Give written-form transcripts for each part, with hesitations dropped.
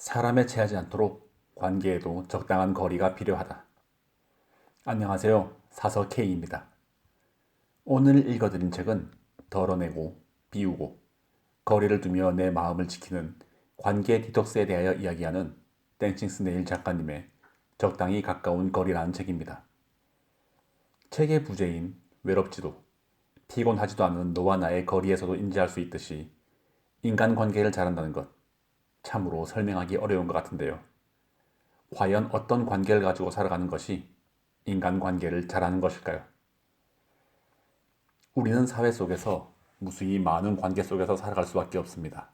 사람에 체하지 않도록 관계에도 적당한 거리가 필요하다. 안녕하세요. 사서 K입니다. 오늘 읽어드린 책은 덜어내고 비우고 거리를 두며 내 마음을 지키는 관계 디톡스에 대하여 이야기하는 댄싱 스네일 작가님의 적당히 가까운 거리라는 책입니다. 책의 부제인 외롭지도 피곤하지도 않은 너와 나의 거리에서도 인지할 수 있듯이 인간관계를 잘한다는 것 참으로 설명하기 어려운 것 같은데요. 과연 어떤 관계를 가지고 살아가는 것이 인간관계를 잘하는 것일까요? 우리는 사회 속에서 무수히 많은 관계 속에서 살아갈 수밖에 없습니다.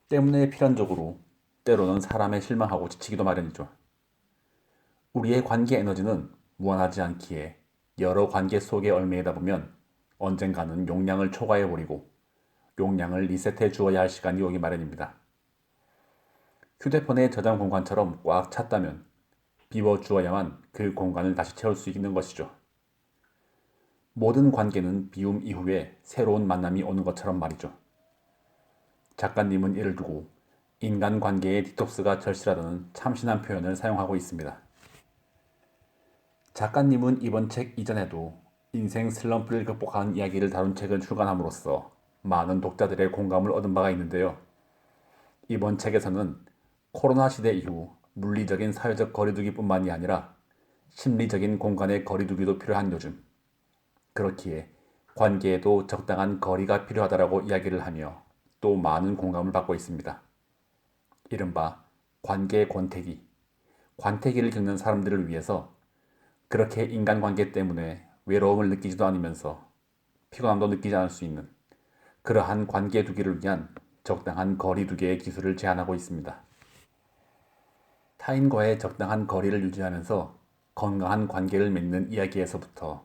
때문에 필연적으로 때로는 사람에 실망하고 지치기도 마련이죠. 우리의 관계 에너지는 무한하지 않기에 여러 관계 속에 얽매이다 보면 언젠가는 용량을 초과해버리고 용량을 리셋해 주어야 할 시간이 오기 마련입니다. 휴대폰의 저장 공간처럼 꽉 찼다면 비워주어야만 그 공간을 다시 채울 수 있는 것이죠. 모든 관계는 비움 이후에 새로운 만남이 오는 것처럼 말이죠. 작가님은 이를 두고 인간관계의 디톡스가 절실하다는 참신한 표현을 사용하고 있습니다. 작가님은 이번 책 이전에도 인생 슬럼프를 극복하는 이야기를 다룬 책을 출간함으로써 많은 독자들의 공감을 얻은 바가 있는데요. 이번 책에서는 코로나 시대 이후 물리적인 사회적 거리두기뿐만이 아니라 심리적인 공간의 거리두기도 필요한 요즘. 그렇기에 관계에도 적당한 거리가 필요하다라고 이야기를 하며 또 많은 공감을 받고 있습니다. 이른바 관계 권태기, 관태기를 겪는 사람들을 위해서 그렇게 인간관계 때문에 외로움을 느끼지도 않으면서 피곤함도 느끼지 않을 수 있는 그러한 관계 두기를 위한 적당한 거리 두기의 기술을 제안하고 있습니다. 타인과의 적당한 거리를 유지하면서 건강한 관계를 맺는 이야기에서부터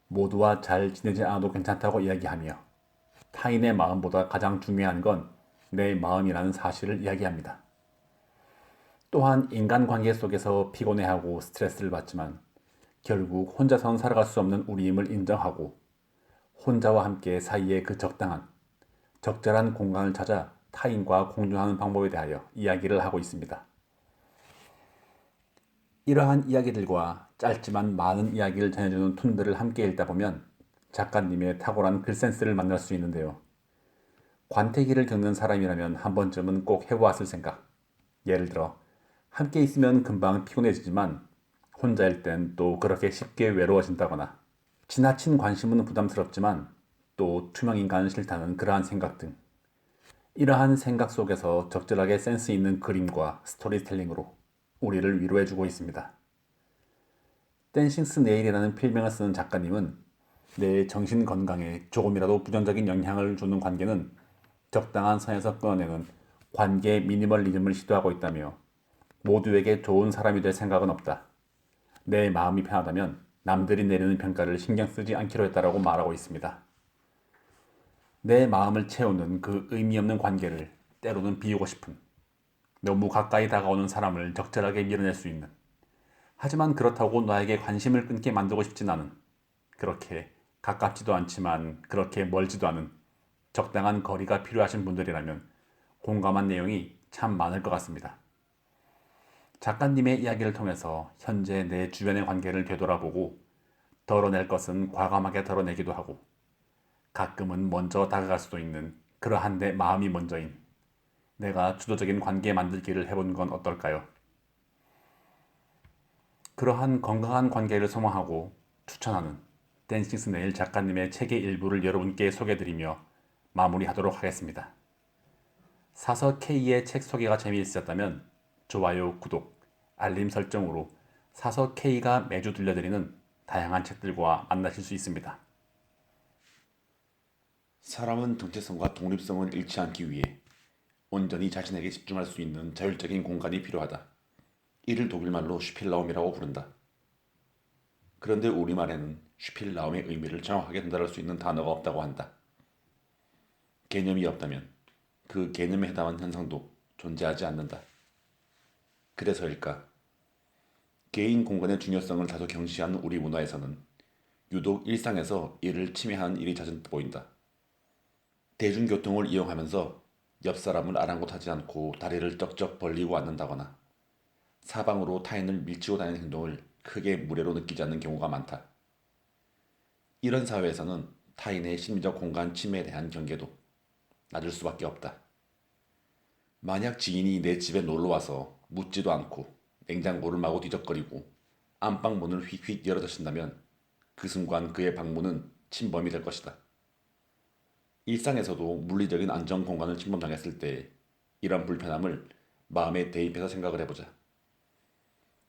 모두와 잘 지내지 않아도 괜찮다고 이야기하며 타인의 마음보다 가장 중요한 건 내 마음이라는 사실을 이야기합니다. 또한 인간관계 속에서 피곤해하고 스트레스를 받지만 결국 혼자서는 살아갈 수 없는 우리임을 인정하고 혼자와 함께 사이에 그 적절한 공간을 찾아 타인과 공존하는 방법에 대하여 이야기를 하고 있습니다. 이러한 이야기들과 짧지만 많은 이야기를 전해주는 툰들을 함께 읽다 보면 작가님의 탁월한 글센스를 만날 수 있는데요. 관태기를 겪는 사람이라면 한 번쯤은 꼭 해보았을 생각. 예를 들어 함께 있으면 금방 피곤해지지만 혼자일 땐 또 그렇게 쉽게 외로워진다거나 지나친 관심은 부담스럽지만 또 투명 인간은 싫다는 그러한 생각 등 이러한 생각 속에서 적절하게 센스 있는 그림과 스토리텔링으로 우리를 위로해주고 있습니다. 댄싱스 네일이라는 필명을 쓰는 작가님은 내 정신 건강에 조금이라도 부정적인 영향을 주는 관계는 적당한 선에서 끊어내는 관계 미니멀리즘을 시도하고 있다며 모두에게 좋은 사람이 될 생각은 없다. 내 마음이 편하다면 남들이 내리는 평가를 신경 쓰지 않기로 했다라고 말하고 있습니다. 내 마음을 채우는 그 의미 없는 관계를 때로는 비우고 싶은 너무 가까이 다가오는 사람을 적절하게 밀어낼 수 있는 하지만 그렇다고 나에게 관심을 끊게 만들고 싶진 않은 그렇게 가깝지도 않지만 그렇게 멀지도 않은 적당한 거리가 필요하신 분들이라면 공감한 내용이 참 많을 것 같습니다. 작가님의 이야기를 통해서 현재 내 주변의 관계를 되돌아보고 덜어낼 것은 과감하게 덜어내기도 하고 가끔은 먼저 다가갈 수도 있는 그러한 내 마음이 먼저인 내가 주도적인 관계 만들기를 해본 건 어떨까요? 그러한 건강한 관계를 소망하고 추천하는 댄싱 스네일 작가님의 책의 일부를 여러분께 소개해드리며 마무리하도록 하겠습니다. 사서 K의 책 소개가 재미있으셨다면 좋아요, 구독, 알림 설정으로 사서 K가 매주 들려드리는 다양한 책들과 만나실 수 있습니다. 사람은 정체성과 독립성을 잃지 않기 위해 온전히 자신에게 집중할 수 있는 자율적인 공간이 필요하다. 이를 독일말로 슈필라움이라고 부른다. 그런데 우리말에는 슈필라움의 의미를 정확하게 전달할 수 있는 단어가 없다고 한다. 개념이 없다면 그 개념에 해당하는 현상도 존재하지 않는다. 그래서일까? 개인 공간의 중요성을 다소 경시하는 우리 문화에서는 유독 일상에서 이를 침해하는 일이 잦은 보인다. 대중교통을 이용하면서 옆 사람을 아랑곳하지 않고 다리를 쩍쩍 벌리고 앉는다거나 사방으로 타인을 밀치고 다니는 행동을 크게 무례로 느끼지 않는 경우가 많다. 이런 사회에서는 타인의 심리적 공간 침해에 대한 경계도 낮을 수밖에 없다. 만약 지인이 내 집에 놀러와서 묻지도 않고 냉장고를 마구 뒤적거리고 안방 문을 휙휙 열어젖힌다면 그 순간 그의 방문은 침범이 될 것이다. 일상에서도 물리적인 안전 공간을 침범당했을 때 이런 불편함을 마음에 대입해서 생각을 해보자.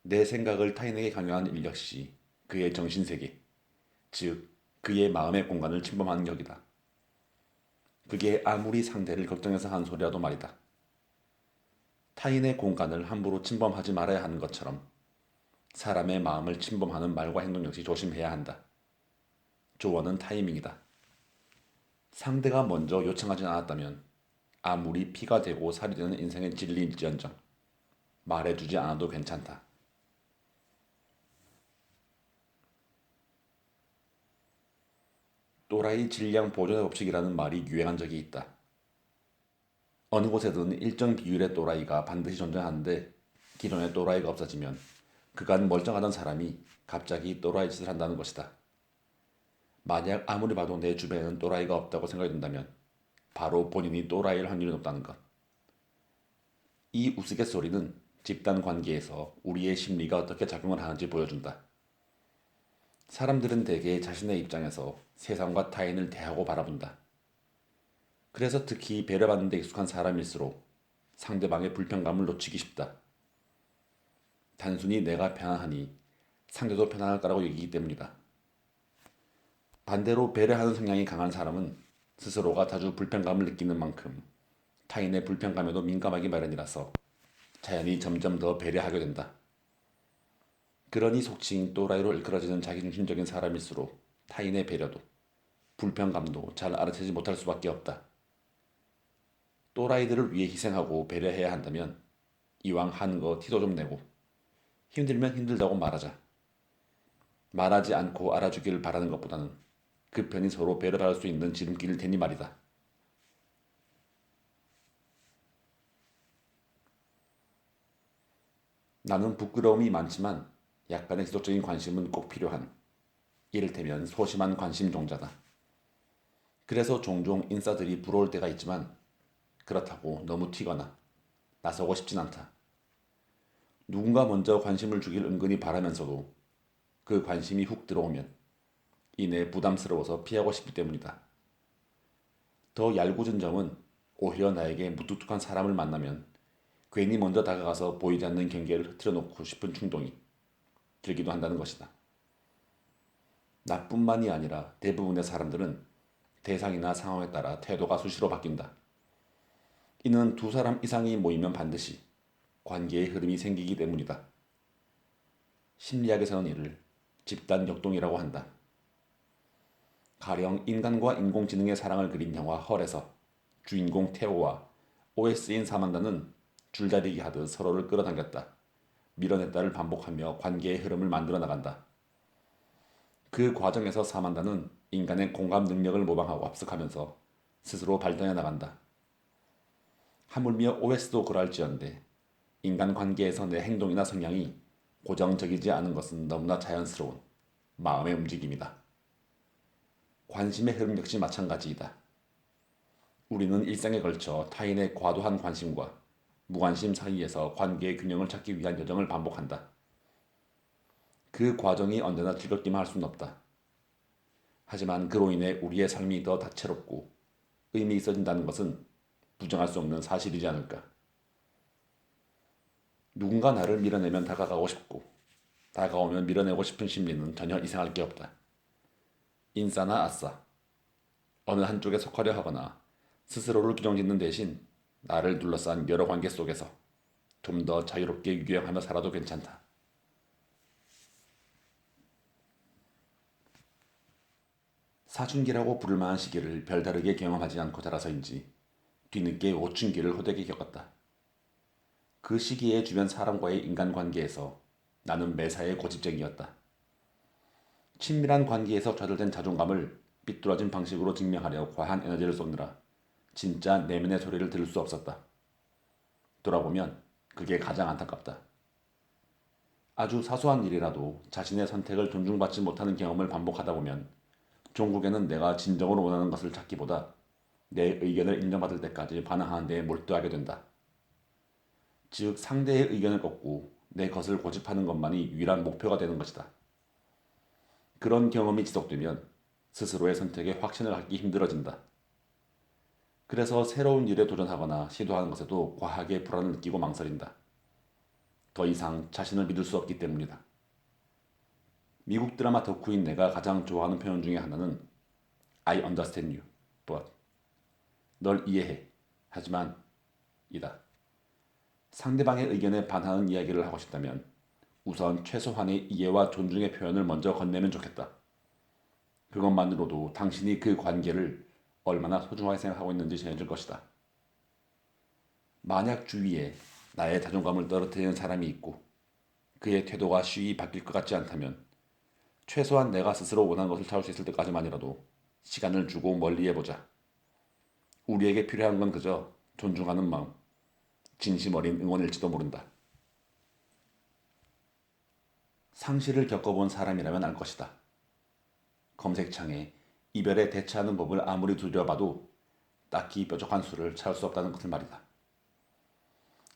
내 생각을 타인에게 강요하는 일 역시 그의 정신세계, 즉 그의 마음의 공간을 침범하는 격이다. 그게 아무리 상대를 걱정해서 하는 소리라도 말이다. 타인의 공간을 함부로 침범하지 말아야 하는 것처럼 사람의 마음을 침범하는 말과 행동 역시 조심해야 한다. 조언은 타이밍이다. 상대가 먼저 요청하지 않았다면 아무리 피가 되고 살이 되는 인생의 진리일지언정 말해주지 않아도 괜찮다. 또라이 질량 보존의 법칙이라는 말이 유행한 적이 있다. 어느 곳에든 일정 비율의 또라이가 반드시 존재하는데 기존의 또라이가 없어지면 그간 멀쩡하던 사람이 갑자기 또라이 짓을 한다는 것이다. 만약 아무리 봐도 내 주변에는 또라이가 없다고 생각이 든다면 바로 본인이 또라이일 확률이 높다는 것. 이 우스갯소리는 집단 관계에서 우리의 심리가 어떻게 작용을 하는지 보여준다. 사람들은 대개 자신의 입장에서 세상과 타인을 대하고 바라본다. 그래서 특히 배려받는 데 익숙한 사람일수록 상대방의 불편감을 놓치기 쉽다. 단순히 내가 편안하니 상대도 편안할 거라고 여기기 때문이다. 반대로 배려하는 성향이 강한 사람은 스스로가 자주 불편감을 느끼는 만큼 타인의 불편감에도 민감하기 마련이라서 자연히 점점 더 배려하게 된다. 그러니 속칭 또라이로 일컬어지는 자기중심적인 사람일수록 타인의 배려도 불편감도 잘 알아채지 못할 수밖에 없다. 또라이들을 위해 희생하고 배려해야 한다면 이왕 하는 거 티도 좀 내고 힘들면 힘들다고 말하자. 말하지 않고 알아주기를 바라는 것보다는 그 편이 서로 배려받을 수 있는 지름길일 테니 말이다. 나는 부끄러움이 많지만 약간의 지속적인 관심은 꼭 필요한 이를테면 소심한 관심종자다. 그래서 종종 인싸들이 부러울 때가 있지만 그렇다고 너무 튀거나 나서고 싶진 않다. 누군가 먼저 관심을 주길 은근히 바라면서도 그 관심이 훅 들어오면 이내 부담스러워서 피하고 싶기 때문이다. 더 얄궂은 점은 오히려 나에게 무뚝뚝한 사람을 만나면 괜히 먼저 다가가서 보이지 않는 경계를 흐트려 놓고 싶은 충동이 들기도 한다는 것이다. 나뿐만이 아니라 대부분의 사람들은 대상이나 상황에 따라 태도가 수시로 바뀐다. 이는 두 사람 이상이 모이면 반드시 관계의 흐름이 생기기 때문이다. 심리학에서는 이를 집단 역동이라고 한다. 가령 인간과 인공지능의 사랑을 그린 영화 헐에서 주인공 테오와 OS인 사만다는 줄다리기 하듯 서로를 끌어당겼다. 밀어냈다를 반복하며 관계의 흐름을 만들어 나간다. 그 과정에서 사만다는 인간의 공감 능력을 모방하고 합숙하면서 스스로 발전해 나간다. 하물며 OS도 그럴지언데 인간 관계에서 내 행동이나 성향이 고정적이지 않은 것은 너무나 자연스러운 마음의 움직임이다. 관심의 흐름 역시 마찬가지이다. 우리는 일생에 걸쳐 타인의 과도한 관심과 무관심 사이에서 관계의 균형을 찾기 위한 여정을 반복한다. 그 과정이 언제나 즐겁기만 할 수는 없다. 하지만 그로 인해 우리의 삶이 더 다채롭고 의미 있어진다는 것은 부정할 수 없는 사실이지 않을까. 누군가 나를 밀어내면 다가가고 싶고 다가오면 밀어내고 싶은 심리는 전혀 이상할 게 없다. 인싸나 아싸, 어느 한쪽에 속하려 하거나 스스로를 규정짓는 대신 나를 둘러싼 여러 관계 속에서 좀 더 자유롭게 유영하며 살아도 괜찮다. 사춘기라고 부를 만한 시기를 별다르게 경험하지 않고 자라서인지 뒤늦게 오춘기를 호되게 겪었다. 그 시기에 주변 사람과의 인간관계에서 나는 매사에 고집쟁이였다. 친밀한 관계에서 좌절된 자존감을 삐뚤어진 방식으로 증명하려 과한 에너지를 쏟느라 진짜 내면의 소리를 들을 수 없었다. 돌아보면 그게 가장 안타깝다. 아주 사소한 일이라도 자신의 선택을 존중받지 못하는 경험을 반복하다 보면 종국에는 내가 진정으로 원하는 것을 찾기보다 내 의견을 인정받을 때까지 반항하는 데 몰두하게 된다. 즉 상대의 의견을 꺾고 내 것을 고집하는 것만이 유일한 목표가 되는 것이다. 그런 경험이 지속되면 스스로의 선택에 확신을 갖기 힘들어진다. 그래서 새로운 일에 도전하거나 시도하는 것에도 과하게 불안을 느끼고 망설인다. 더 이상 자신을 믿을 수 없기 때문이다. 미국 드라마 덕후인 내가 가장 좋아하는 표현 중에 하나는 I understand you, but 널 이해해. 하지만 이다. 상대방의 의견에 반하는 이야기를 하고 싶다면 우선 최소한의 이해와 존중의 표현을 먼저 건네면 좋겠다. 그것만으로도 당신이 그 관계를 얼마나 소중하게 생각하고 있는지 전해줄 것이다. 만약 주위에 나의 자존감을 떨어뜨리는 사람이 있고 그의 태도가 쉬이 바뀔 것 같지 않다면 최소한 내가 스스로 원하는 것을 찾을 수 있을 때까지만이라도 시간을 주고 멀리해보자. 우리에게 필요한 건 그저 존중하는 마음, 진심 어린 응원일지도 모른다. 상실을 겪어본 사람이라면 알 것이다. 검색창에 이별에 대처하는 법을 아무리 두드려봐도 딱히 뾰족한 수를 찾을 수 없다는 것을 말이다.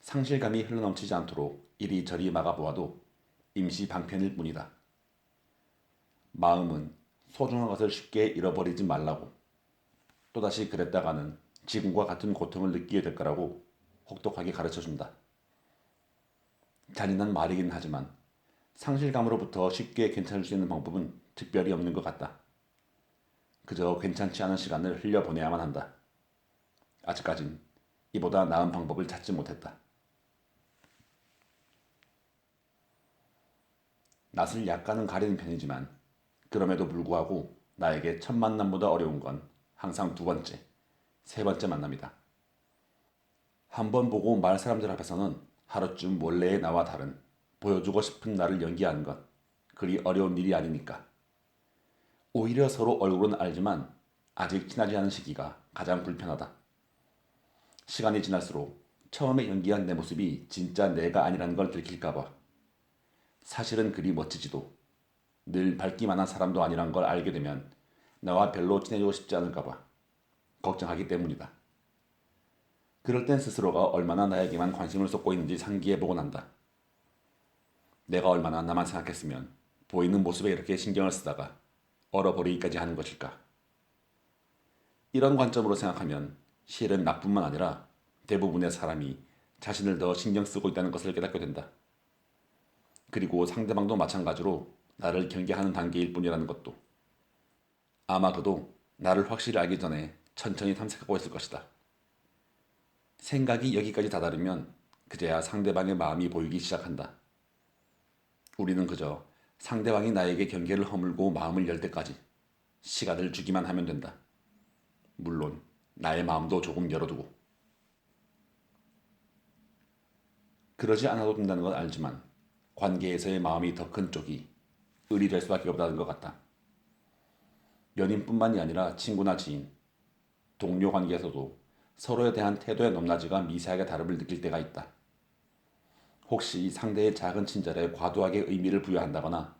상실감이 흘러넘치지 않도록 이리저리 막아보아도 임시 방편일 뿐이다. 마음은 소중한 것을 쉽게 잃어버리지 말라고, 또다시 그랬다가는 지금과 같은 고통을 느끼게 될 거라고 혹독하게 가르쳐준다. 잔인한 말이긴 하지만 상실감으로부터 쉽게 괜찮을 수 있는 방법은 특별히 없는 것 같다. 그저 괜찮지 않은 시간을 흘려보내야만 한다. 아직까진 이보다 나은 방법을 찾지 못했다. 낯을 약간은 가리는 편이지만 그럼에도 불구하고 나에게 첫 만남보다 어려운 건 항상 두 번째, 세 번째 만남이다. 한 번 보고 말 사람들 앞에서는 하루쯤 원래의 나와 다른 보여주고 싶은 나를 연기하는 것 그리 어려운 일이 아니니까. 오히려 서로 얼굴은 알지만 아직 친하지 않은 시기가 가장 불편하다. 시간이 지날수록 처음에 연기한 내 모습이 진짜 내가 아니라는 걸 들킬까봐. 사실은 그리 멋지지도 늘 밝기만한 사람도 아니란 걸 알게 되면 나와 별로 친해지고 싶지 않을까봐 걱정하기 때문이다. 그럴 땐 스스로가 얼마나 나에게만 관심을 쏟고 있는지 상기해보곤 한다. 내가 얼마나 나만 생각했으면 보이는 모습에 이렇게 신경을 쓰다가 얼어버리기까지 하는 것일까. 이런 관점으로 생각하면 실은 나뿐만 아니라 대부분의 사람이 자신을 더 신경 쓰고 있다는 것을 깨닫게 된다. 그리고 상대방도 마찬가지로 나를 경계하는 단계일 뿐이라는 것도. 아마 그도 나를 확실히 알기 전에 천천히 탐색하고 있을 것이다. 생각이 여기까지 다다르면 그제야 상대방의 마음이 보이기 시작한다. 우리는 그저 상대방이 나에게 경계를 허물고 마음을 열 때까지 시간을 주기만 하면 된다. 물론 나의 마음도 조금 열어두고. 그러지 않아도 된다는 건 알지만 관계에서의 마음이 더 큰 쪽이 을이 될 수밖에 없다는 것 같다. 연인뿐만이 아니라 친구나 지인, 동료 관계에서도 서로에 대한 태도의 높낮이가 미세하게 다름을 느낄 때가 있다. 혹시 상대의 작은 친절에 과도하게 의미를 부여한다거나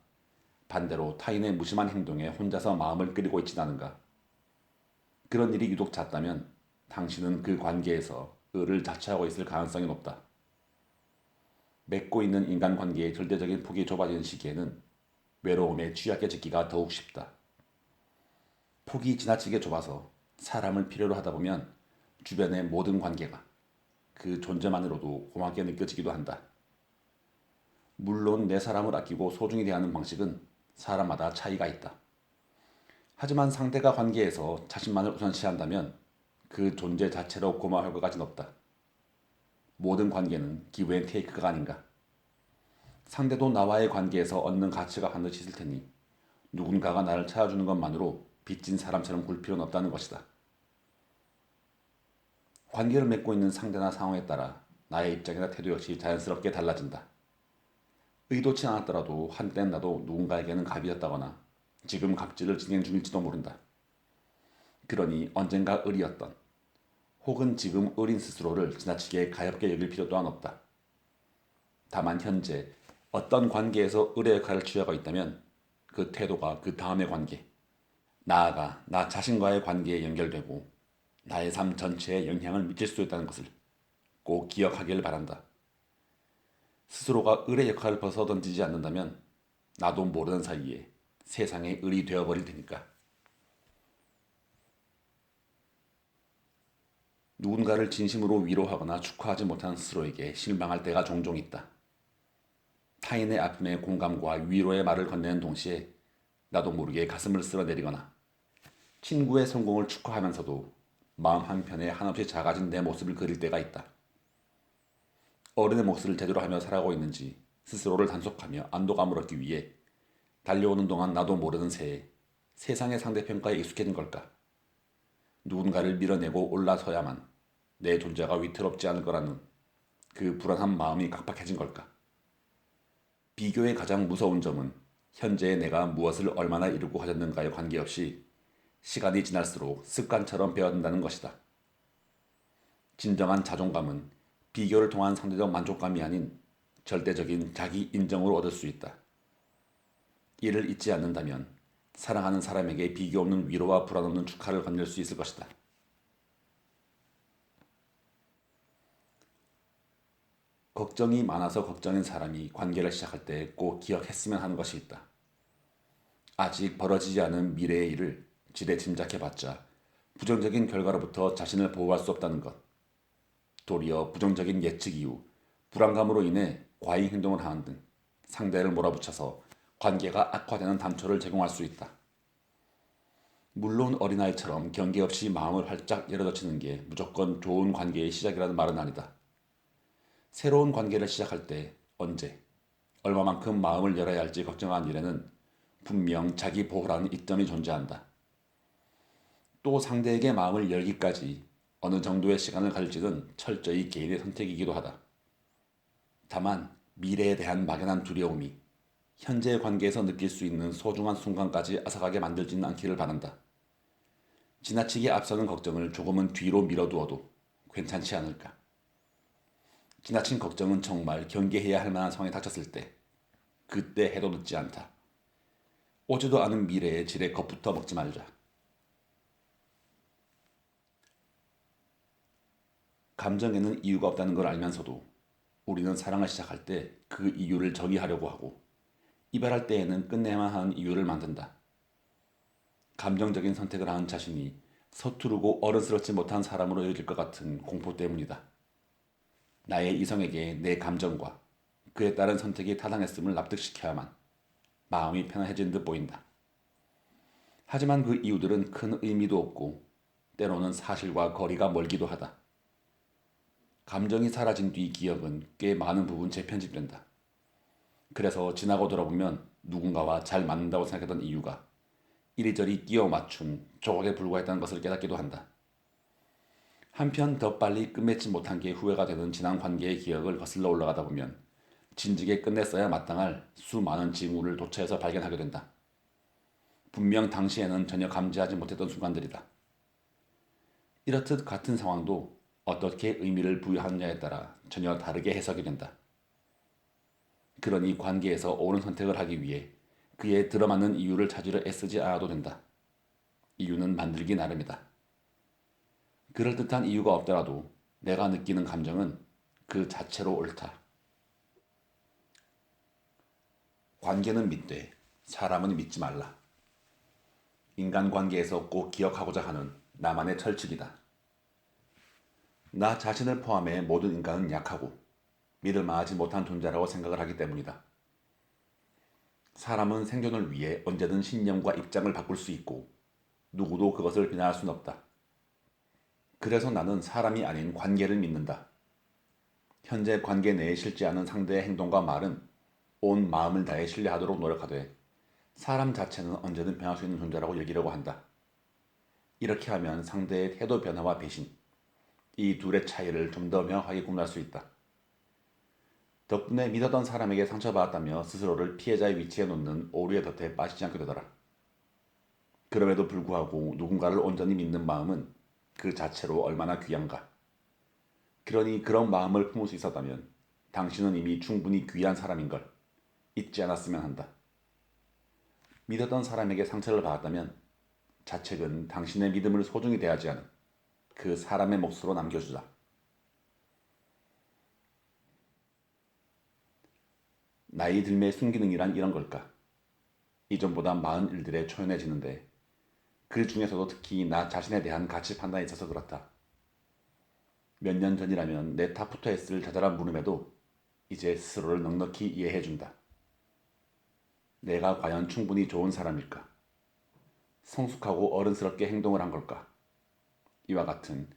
반대로 타인의 무심한 행동에 혼자서 마음을 끓이고 있진 않은가. 그런 일이 유독 잦다면 당신은 그 관계에서 을을 자처하고 있을 가능성이 높다. 맺고 있는 인간관계의 절대적인 폭이 좁아지는 시기에는 외로움에 취약해지기가 더욱 쉽다. 폭이 지나치게 좁아서 사람을 필요로 하다 보면 주변의 모든 관계가 그 존재만으로도 고맙게 느껴지기도 한다. 물론 내 사람을 아끼고 소중히 대하는 방식은 사람마다 차이가 있다. 하지만 상대가 관계에서 자신만을 우선시한다면 그 존재 자체로 고마워할 것까진 없다. 모든 관계는 기브 앤 테이크가 아닌가. 상대도 나와의 관계에서 얻는 가치가 반드시 있을 테니 누군가가 나를 찾아주는 것만으로 빚진 사람처럼 굴 필요는 없다는 것이다. 관계를 맺고 있는 상대나 상황에 따라 나의 입장이나 태도 역시 자연스럽게 달라진다. 의도치 않았더라도 한때는 나도 누군가에게는 갑이 었다거나 지금 갑질을 진행 중일지도 모른다. 그러니 언젠가 을이었던 혹은 지금 어린 스스로를 지나치게 가볍게 여길 필요 또한 없다. 다만 현재 어떤 관계에서 의뢰 역할을 취하고 있다면 그 태도가 그 다음의 관계, 나아가 나 자신과의 관계에 연결되고 나의 삶 전체에 영향을 미칠 수 있다는 것을 꼭 기억하길 바란다. 스스로가 을의 역할을 벗어던지지 않는다면 나도 모르는 사이에 세상의 을이 되어버릴 테니까. 누군가를 진심으로 위로하거나 축하하지 못한 스스로에게 실망할 때가 종종 있다. 타인의 아픔에 공감과 위로의 말을 건네는 동시에 나도 모르게 가슴을 쓸어내리거나 친구의 성공을 축하하면서도 마음 한편에 한없이 작아진 내 모습을 그릴 때가 있다. 어른의 몫을 제대로 하며 살아가고 있는지 스스로를 단속하며 안도감을 얻기 위해 달려오는 동안 나도 모르는 새에 세상의 상대평가에 익숙해진 걸까? 누군가를 밀어내고 올라서야만 내 존재가 위태롭지 않을 거라는 그 불안한 마음이 각박해진 걸까? 비교의 가장 무서운 점은 현재의 내가 무엇을 얼마나 이루고 가졌는가에 관계없이 시간이 지날수록 습관처럼 배어든다는 것이다. 진정한 자존감은 비교를 통한 상대적 만족감이 아닌 절대적인 자기 인정으로 얻을 수 있다. 이를 잊지 않는다면 사랑하는 사람에게 비교 없는 위로와 불안 없는 축하를 건넬 수 있을 것이다. 걱정이 많아서 걱정인 사람이 관계를 시작할 때 꼭 기억했으면 하는 것이 있다. 아직 벌어지지 않은 미래의 일을 지레 짐작해봤자 부정적인 결과로부터 자신을 보호할 수 없다는 것. 도리어 부정적인 예측 이후 불안감으로 인해 과잉 행동을 하는 등 상대를 몰아붙여서 관계가 악화되는 담초를 제공할 수 있다. 물론 어린아이처럼 경계 없이 마음을 활짝 열어젖히는 게 무조건 좋은 관계의 시작이라는 말은 아니다. 새로운 관계를 시작할 때 언제, 얼마만큼 마음을 열어야 할지 걱정한 일에는 분명 자기 보호라는 이점이 존재한다. 또 상대에게 마음을 열기까지 어느 정도의 시간을 가질지는 철저히 개인의 선택이기도 하다. 다만 미래에 대한 막연한 두려움이 현재의 관계에서 느낄 수 있는 소중한 순간까지 앗아가게 만들지는 않기를 바란다. 지나치게 앞서는 걱정을 조금은 뒤로 밀어두어도 괜찮지 않을까. 지나친 걱정은 정말 경계해야 할 만한 상황에 닥쳤을 때 그때 해도 늦지 않다. 오지도 않은 미래에 지레 겁부터 먹지 말자. 감정에는 이유가 없다는 걸 알면서도 우리는 사랑을 시작할 때 그 이유를 정의하려고 하고 이별할 때에는 끝내야만 하는 이유를 만든다. 감정적인 선택을 하는 자신이 서투르고 어른스럽지 못한 사람으로 여길 것 같은 공포 때문이다. 나의 이성에게 내 감정과 그에 따른 선택이 타당했음을 납득시켜야만 마음이 편안해진 듯 보인다. 하지만 그 이유들은 큰 의미도 없고 때로는 사실과 거리가 멀기도 하다. 감정이 사라진 뒤 기억은 꽤 많은 부분 재편집된다. 그래서 지나고 돌아보면 누군가와 잘 맞는다고 생각했던 이유가 이리저리 끼워 맞춘 조각에 불과했다는 것을 깨닫기도 한다. 한편 더 빨리 끝맺지 못한 게 후회가 되는 지난 관계의 기억을 거슬러 올라가다 보면 진즉에 끝냈어야 마땅할 수많은 징후를 도처에서 발견하게 된다. 분명 당시에는 전혀 감지하지 못했던 순간들이다. 이렇듯 같은 상황도 어떻게 의미를 부여하느냐에 따라 전혀 다르게 해석이 된다. 그러니 관계에서 옳은 선택을 하기 위해 그에 들어맞는 이유를 찾으려 애쓰지 않아도 된다. 이유는 만들기 나름이다. 그럴듯한 이유가 없더라도 내가 느끼는 감정은 그 자체로 옳다. 관계는 믿되 사람은 믿지 말라. 인간관계에서 꼭 기억하고자 하는 나만의 철칙이다. 나 자신을 포함해 모든 인간은 약하고 믿을 만하지 못한 존재라고 생각을 하기 때문이다. 사람은 생존을 위해 언제든 신념과 입장을 바꿀 수 있고 누구도 그것을 비난할 수는 없다. 그래서 나는 사람이 아닌 관계를 믿는다. 현재 관계 내에 실지 않은 상대의 행동과 말은 온 마음을 다해 신뢰하도록 노력하되 사람 자체는 언제든 변할 수 있는 존재라고 여기려고 한다. 이렇게 하면 상대의 태도 변화와 배신, 이 둘의 차이를 좀 더 명확하게 구분할 수 있다. 덕분에 믿었던 사람에게 상처받았다며 스스로를 피해자의 위치에 놓는 오류의 덫에 빠지지 않게 되더라. 그럼에도 불구하고 누군가를 온전히 믿는 마음은 그 자체로 얼마나 귀한가. 그러니 그런 마음을 품을 수 있었다면 당신은 이미 충분히 귀한 사람인 걸 잊지 않았으면 한다. 믿었던 사람에게 상처를 받았다면 자책은 당신의 믿음을 소중히 대하지 않은 그 사람의 몫으로 남겨주자. 나이 들매의 순기능이란 이런 걸까? 이전보다 많은 일들에 초연해지는데 그 중에서도 특히 나 자신에 대한 가치 판단에 있어서 그렇다. 몇 년 전이라면 내 탑부터 했을 자잘한 물음에도 이제 스스로를 넉넉히 이해해준다. 내가 과연 충분히 좋은 사람일까? 성숙하고 어른스럽게 행동을 한 걸까? 이와 같은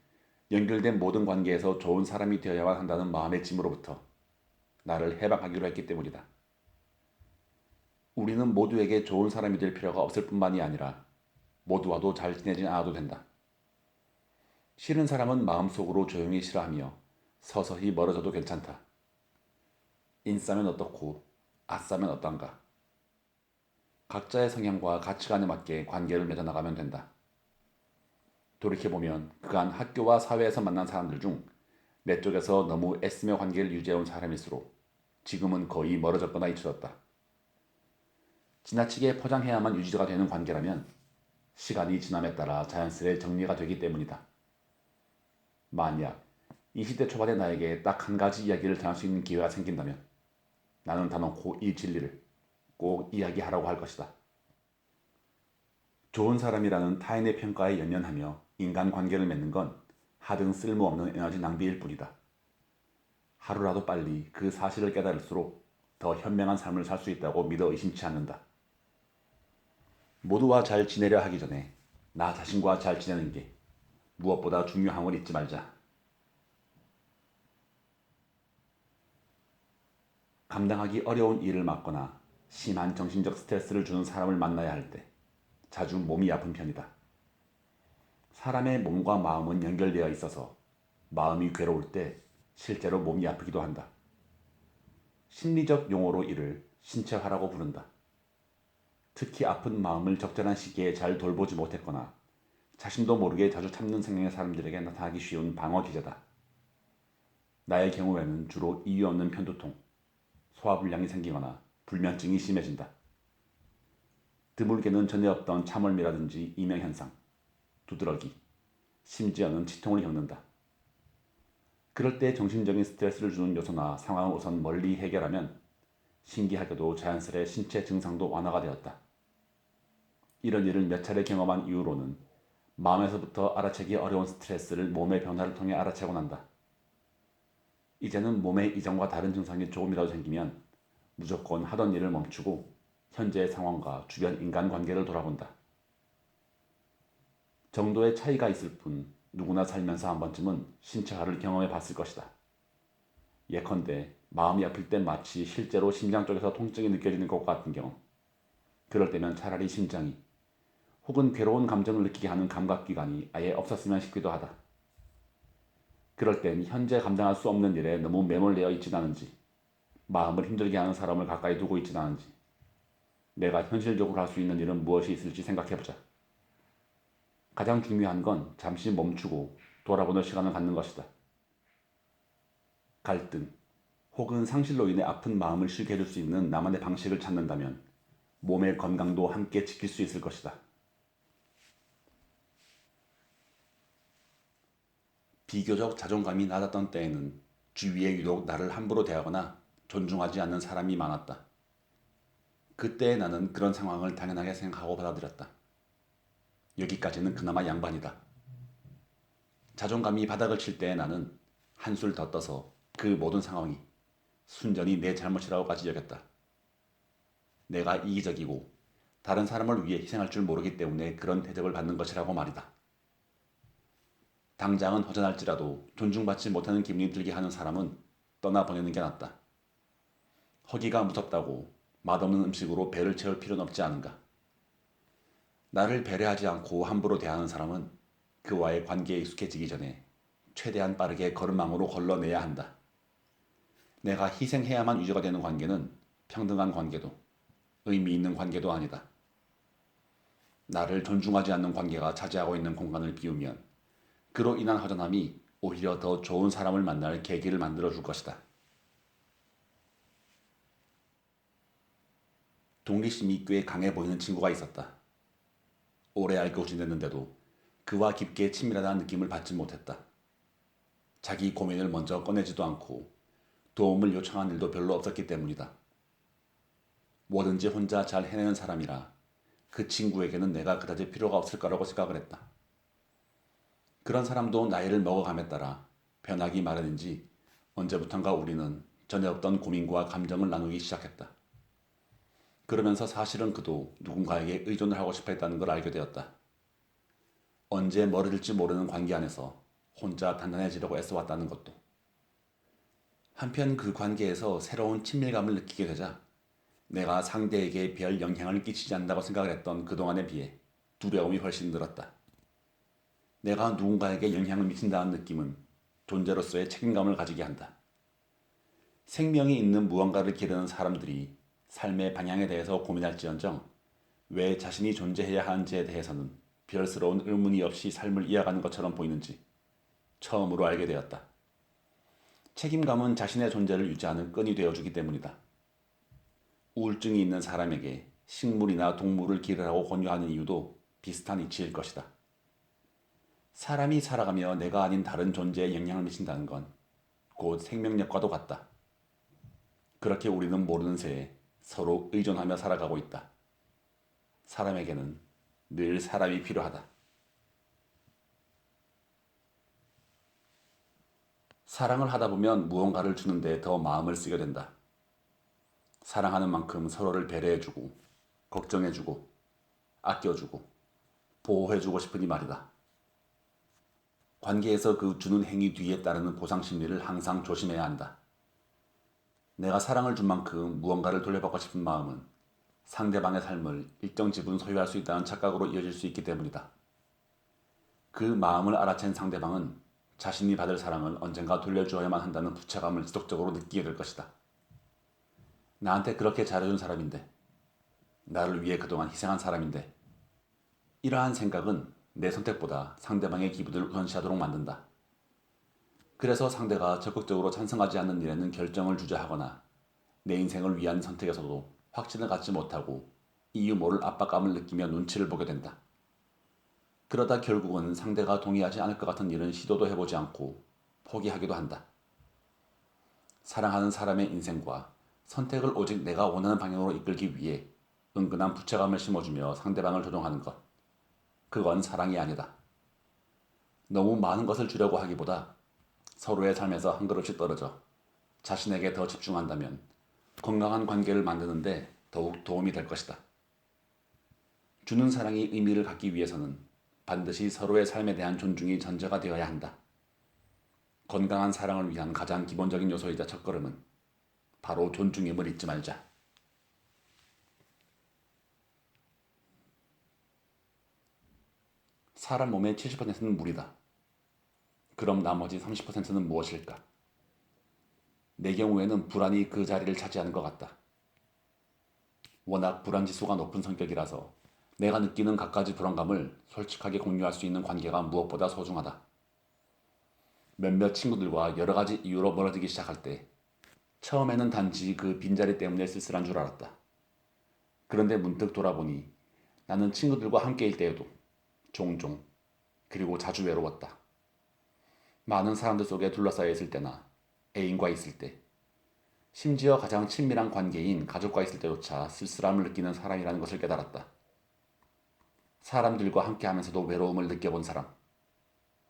연결된 모든 관계에서 좋은 사람이 되어야만 한다는 마음의 짐으로부터 나를 해방하기로 했기 때문이다. 우리는 모두에게 좋은 사람이 될 필요가 없을 뿐만이 아니라 모두와도 잘 지내진 않아도 된다. 싫은 사람은 마음속으로 조용히 싫어하며 서서히 멀어져도 괜찮다. 인싸면 어떻고 아싸면 어떤가. 각자의 성향과 가치관에 맞게 관계를 맺어나가면 된다. 돌이켜보면 그간 학교와 사회에서 만난 사람들 중 내 쪽에서 너무 애쓰며 관계를 유지해온 사람일수록 지금은 거의 멀어졌거나 잊혀졌다. 지나치게 포장해야만 유지가 되는 관계라면 시간이 지남에 따라 자연스레 정리가 되기 때문이다. 만약 20대 초반의 나에게 딱 한 가지 이야기를 전할 수 있는 기회가 생긴다면 나는 단언코 이 진리를 꼭 이야기하라고 할 것이다. 좋은 사람이라는 타인의 평가에 연연하며 인간관계를 맺는 건 하등 쓸모없는 에너지 낭비일 뿐이다. 하루라도 빨리 그 사실을 깨달을수록 더 현명한 삶을 살 수 있다고 믿어 의심치 않는다. 모두와 잘 지내려 하기 전에 나 자신과 잘 지내는 게 무엇보다 중요함을 잊지 말자. 감당하기 어려운 일을 맡거나 심한 정신적 스트레스를 주는 사람을 만나야 할 때 자주 몸이 아픈 편이다. 사람의 몸과 마음은 연결되어 있어서 마음이 괴로울 때 실제로 몸이 아프기도 한다. 심리적 용어로 이를 신체화라고 부른다. 특히 아픈 마음을 적절한 시기에 잘 돌보지 못했거나 자신도 모르게 자주 참는 성향의 사람들에게 나타나기 쉬운 방어 기제다. 나의 경우에는 주로 이유 없는 편두통, 소화불량이 생기거나 불면증이 심해진다. 드물게는 전에 없던 참을미라든지 이명현상, 두드러기, 심지어는 치통을 겪는다. 그럴 때 정신적인 스트레스를 주는 요소나 상황을 우선 멀리 해결하면 신기하게도 자연스레 신체 증상도 완화가 되었다. 이런 일을 몇 차례 경험한 이후로는 마음에서부터 알아채기 어려운 스트레스를 몸의 변화를 통해 알아채곤 한다. 이제는 몸의 이전과 다른 증상이 조금이라도 생기면 무조건 하던 일을 멈추고 현재의 상황과 주변 인간관계를 돌아본다. 정도의 차이가 있을 뿐 누구나 살면서 한 번쯤은 신체화를 경험해 봤을 것이다. 예컨대 마음이 아플 땐 마치 실제로 심장 쪽에서 통증이 느껴지는 것 같은 경우. 그럴 때면 차라리 심장이 혹은 괴로운 감정을 느끼게 하는 감각기관이 아예 없었으면 싶기도 하다. 그럴 땐 현재 감당할 수 없는 일에 너무 매몰되어 있진 않은지, 마음을 힘들게 하는 사람을 가까이 두고 있진 않은지, 내가 현실적으로 할 수 있는 일은 무엇이 있을지 생각해보자. 가장 중요한 건 잠시 멈추고 돌아보는 시간을 갖는 것이다. 갈등 혹은 상실로 인해 아픈 마음을 쉬게 해줄 수 있는 나만의 방식을 찾는다면 몸의 건강도 함께 지킬 수 있을 것이다. 비교적 자존감이 낮았던 때에는 주위에 유독 나를 함부로 대하거나 존중하지 않는 사람이 많았다. 그때 나는 그런 상황을 당연하게 생각하고 받아들였다. 여기까지는 그나마 양반이다. 자존감이 바닥을 칠 때 나는 한술 더 떠서 그 모든 상황이 순전히 내 잘못이라고까지 여겼다. 내가 이기적이고 다른 사람을 위해 희생할 줄 모르기 때문에 그런 대접을 받는 것이라고 말이다. 당장은 허전할지라도 존중받지 못하는 기분이 들게 하는 사람은 떠나보내는 게 낫다. 허기가 무섭다고 맛없는 음식으로 배를 채울 필요는 없지 않은가. 나를 배려하지 않고 함부로 대하는 사람은 그와의 관계에 익숙해지기 전에 최대한 빠르게 걸음망으로 걸러내야 한다. 내가 희생해야만 유지가 되는 관계는 평등한 관계도 의미 있는 관계도 아니다. 나를 존중하지 않는 관계가 차지하고 있는 공간을 비우면 그로 인한 허전함이 오히려 더 좋은 사람을 만날 계기를 만들어 줄 것이다. 동기심이 꽤 강해 보이는 친구가 있었다. 오래 알고 지냈는데도 그와 깊게 친밀하다는 느낌을 받지 못했다. 자기 고민을 먼저 꺼내지도 않고 도움을 요청한 일도 별로 없었기 때문이다. 뭐든지 혼자 잘 해내는 사람이라 그 친구에게는 내가 그다지 필요가 없을 거라고 생각을 했다. 그런 사람도 나이를 먹어감에 따라 변하기 마련인지 언제부턴가 우리는 전에 없던 고민과 감정을 나누기 시작했다. 그러면서 사실은 그도 누군가에게 의존을 하고 싶어 했다는 걸 알게 되었다. 언제 멀어질지 모르는 관계 안에서 혼자 단단해지려고 애써왔다는 것도. 한편 그 관계에서 새로운 친밀감을 느끼게 되자 내가 상대에게 별 영향을 끼치지 않는다고 생각을 했던 그동안에 비해 두려움이 훨씬 늘었다. 내가 누군가에게 영향을 미친다는 느낌은 존재로서의 책임감을 가지게 한다. 생명이 있는 무언가를 기르는 사람들이 삶의 방향에 대해서 고민할지언정 왜 자신이 존재해야 하는지에 대해서는 별스러운 의문이 없이 삶을 이어가는 것처럼 보이는지 처음으로 알게 되었다. 책임감은 자신의 존재를 유지하는 끈이 되어주기 때문이다. 우울증이 있는 사람에게 식물이나 동물을 기르라고 권유하는 이유도 비슷한 이치일 것이다. 사람이 살아가며 내가 아닌 다른 존재에 영향을 미친다는 건 곧 생명력과도 같다. 그렇게 우리는 모르는 새에 서로 의존하며 살아가고 있다. 사람에게는 늘 사람이 필요하다. 사랑을 하다 보면 무언가를 주는데 더 마음을 쓰게 된다. 사랑하는 만큼 서로를 배려해주고, 걱정해주고, 아껴주고, 보호해주고 싶으니 말이다. 관계에서 그 주는 행위 뒤에 따르는 보상 심리를 항상 조심해야 한다. 내가 사랑을 준 만큼 무언가를 돌려받고 싶은 마음은 상대방의 삶을 일정 지분 소유할 수 있다는 착각으로 이어질 수 있기 때문이다. 그 마음을 알아챈 상대방은 자신이 받을 사랑을 언젠가 돌려주어야만 한다는 부채감을 지속적으로 느끼게 될 것이다. 나한테 그렇게 잘해준 사람인데, 나를 위해 그동안 희생한 사람인데, 이러한 생각은 내 선택보다 상대방의 기분을 우선시하도록 만든다. 그래서 상대가 적극적으로 찬성하지 않는 일에는 결정을 주저하거나 내 인생을 위한 선택에서도 확신을 갖지 못하고 이유 모를 압박감을 느끼며 눈치를 보게 된다. 그러다 결국은 상대가 동의하지 않을 것 같은 일은 시도도 해보지 않고 포기하기도 한다. 사랑하는 사람의 인생과 선택을 오직 내가 원하는 방향으로 이끌기 위해 은근한 부채감을 심어주며 상대방을 조종하는 것. 그건 사랑이 아니다. 너무 많은 것을 주려고 하기보다 서로의 삶에서 한 걸음씩 떨어져 자신에게 더 집중한다면 건강한 관계를 만드는데 더욱 도움이 될 것이다. 주는 사랑이 의미를 갖기 위해서는 반드시 서로의 삶에 대한 존중이 전제가 되어야 한다. 건강한 사랑을 위한 가장 기본적인 요소이자 첫걸음은 바로 존중임을 잊지 말자. 사람 몸의 70%는 물이다. 그럼 나머지 30%는 무엇일까? 내 경우에는 불안이 그 자리를 차지하는 것 같다. 워낙 불안지수가 높은 성격이라서 내가 느끼는 갖가지 불안감을 솔직하게 공유할 수 있는 관계가 무엇보다 소중하다. 몇몇 친구들과 여러 가지 이유로 멀어지기 시작할 때 처음에는 단지 그 빈자리 때문에 쓸쓸한 줄 알았다. 그런데 문득 돌아보니 나는 친구들과 함께일 때에도 종종 그리고 자주 외로웠다. 많은 사람들 속에 둘러싸여 있을 때나 애인과 있을 때, 심지어 가장 친밀한 관계인 가족과 있을 때조차 쓸쓸함을 느끼는 사람이라는 것을 깨달았다. 사람들과 함께하면서도 외로움을 느껴본 사람,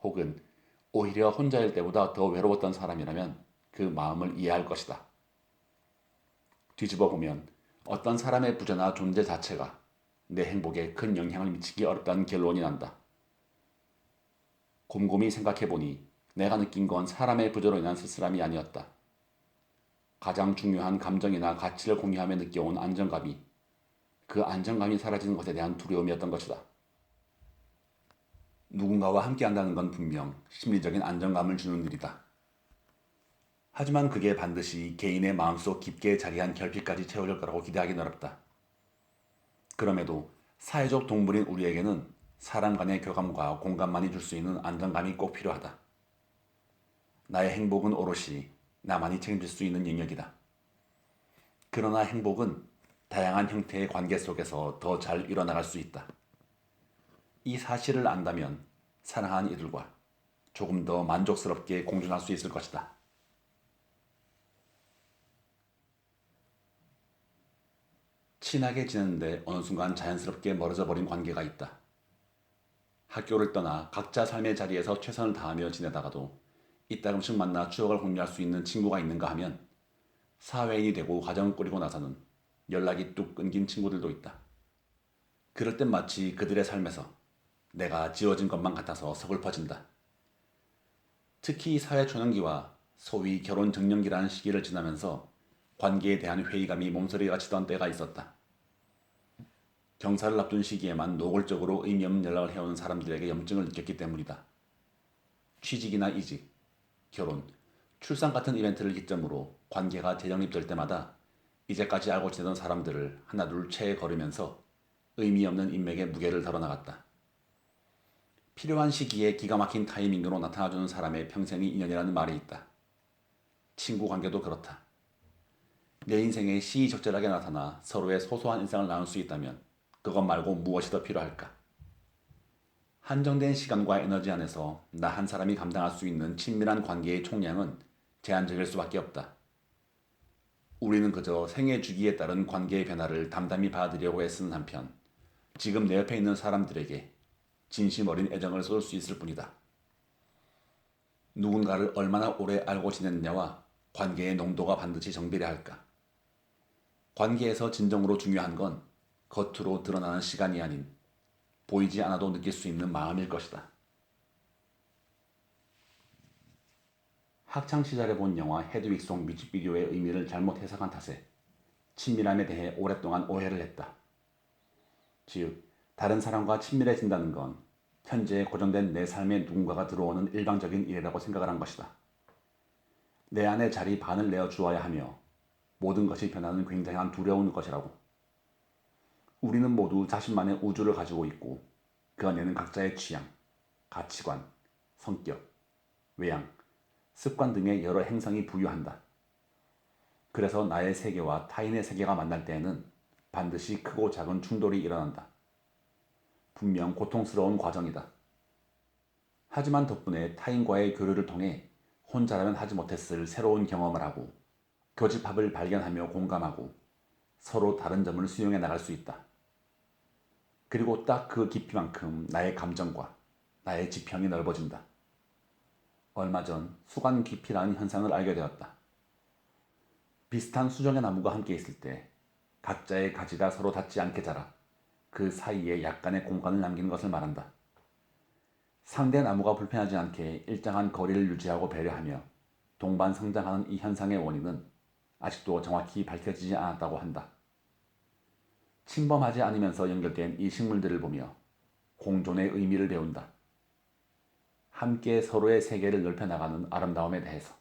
혹은 오히려 혼자일 때보다 더 외로웠던 사람이라면 그 마음을 이해할 것이다. 뒤집어 보면 어떤 사람의 부재나 존재 자체가 내 행복에 큰 영향을 미치기 어렵다는 결론이 난다. 곰곰이 생각해보니 내가 느낀 건 사람의 부재로 인한 쓸쓸함이 아니었다. 가장 중요한 감정이나 가치를 공유하며 느껴온 안정감이 그 안정감이 사라지는 것에 대한 두려움이었던 것이다. 누군가와 함께한다는 건 분명 심리적인 안정감을 주는 일이다. 하지만 그게 반드시 개인의 마음속 깊게 자리한 결핍까지 채워줄 거라고 기대하기는 어렵다. 그럼에도 사회적 동물인 우리에게는 사람 간의 교감과 공감만이 줄 수 있는 안정감이 꼭 필요하다. 나의 행복은 오롯이 나만이 책임질 수 있는 영역이다. 그러나 행복은 다양한 형태의 관계 속에서 더 잘 이뤄나갈 수 있다. 이 사실을 안다면 사랑하는 이들과 조금 더 만족스럽게 공존할 수 있을 것이다. 친하게 지내는데 어느 순간 자연스럽게 멀어져 버린 관계가 있다. 학교를 떠나 각자 삶의 자리에서 최선을 다하며 지내다가도 이따금씩 만나 추억을 공유할 수 있는 친구가 있는가 하면 사회인이 되고 가정을 꾸리고 나서는 연락이 뚝 끊긴 친구들도 있다. 그럴 땐 마치 그들의 삶에서 내가 지워진 것만 같아서 서글퍼진다. 특히 사회 초년기와 소위 결혼 정년기라는 시기를 지나면서 관계에 대한 회의감이 몸서리가 치던 때가 있었다. 경사를 앞둔 시기에만 노골적으로 의미 없는 연락을 해오는 사람들에게 염증을 느꼈기 때문이다. 취직이나 이직, 결혼, 출산 같은 이벤트를 기점으로 관계가 재정립될 때마다 이제까지 알고 지내던 사람들을 하나둘 채 걸으면서 의미 없는 인맥의 무게를 덜어나갔다. 필요한 시기에 기가 막힌 타이밍으로 나타나주는 사람의 평생이 인연이라는 말이 있다. 친구 관계도 그렇다. 내 인생에 시의적절하게 나타나 서로의 소소한 일상을 나눌 수 있다면 그것 말고 무엇이 더 필요할까? 한정된 시간과 에너지 안에서 나 한 사람이 감당할 수 있는 친밀한 관계의 총량은 제한적일 수밖에 없다. 우리는 그저 생애 주기에 따른 관계의 변화를 담담히 받아들이려고 애쓰는 한편 지금 내 옆에 있는 사람들에게 진심 어린 애정을 쏟을 수 있을 뿐이다. 누군가를 얼마나 오래 알고 지냈느냐와 관계의 농도가 반드시 정비례 할까? 관계에서 진정으로 중요한 건 겉으로 드러나는 시간이 아닌 보이지 않아도 느낄 수 있는 마음일 것이다. 학창시절에 본 영화 헤드윅 송 뮤직비디오의 의미를 잘못 해석한 탓에 친밀함에 대해 오랫동안 오해를 했다. 즉, 다른 사람과 친밀해진다는 건 현재에 고정된 내 삶에 누군가가 들어오는 일방적인 일이라고 생각을 한 것이다. 내 안에 자리 반을 내어 주어야 하며 모든 것이 변하는 굉장한 두려운 것이라고. 우리는 모두 자신만의 우주를 가지고 있고 그 안에는 각자의 취향, 가치관, 성격, 외양, 습관 등의 여러 행성이 부유한다. 그래서 나의 세계와 타인의 세계가 만날 때에는 반드시 크고 작은 충돌이 일어난다. 분명 고통스러운 과정이다. 하지만 덕분에 타인과의 교류를 통해 혼자라면 하지 못했을 새로운 경험을 하고 교집합을 발견하며 공감하고 서로 다른 점을 수용해 나갈 수 있다. 그리고 딱 그 깊이만큼 나의 감정과 나의 지평이 넓어진다. 얼마 전 수관 깊이라는 현상을 알게 되었다. 비슷한 수정의 나무가 함께 있을 때 각자의 가지가 서로 닿지 않게 자라 그 사이에 약간의 공간을 남기는 것을 말한다. 상대 나무가 불편하지 않게 일정한 거리를 유지하고 배려하며 동반 성장하는 이 현상의 원인은 아직도 정확히 밝혀지지 않았다고 한다. 침범하지 않으면서 연결된 이 식물들을 보며 공존의 의미를 배운다. 함께 서로의 세계를 넓혀나가는 아름다움에 대해서.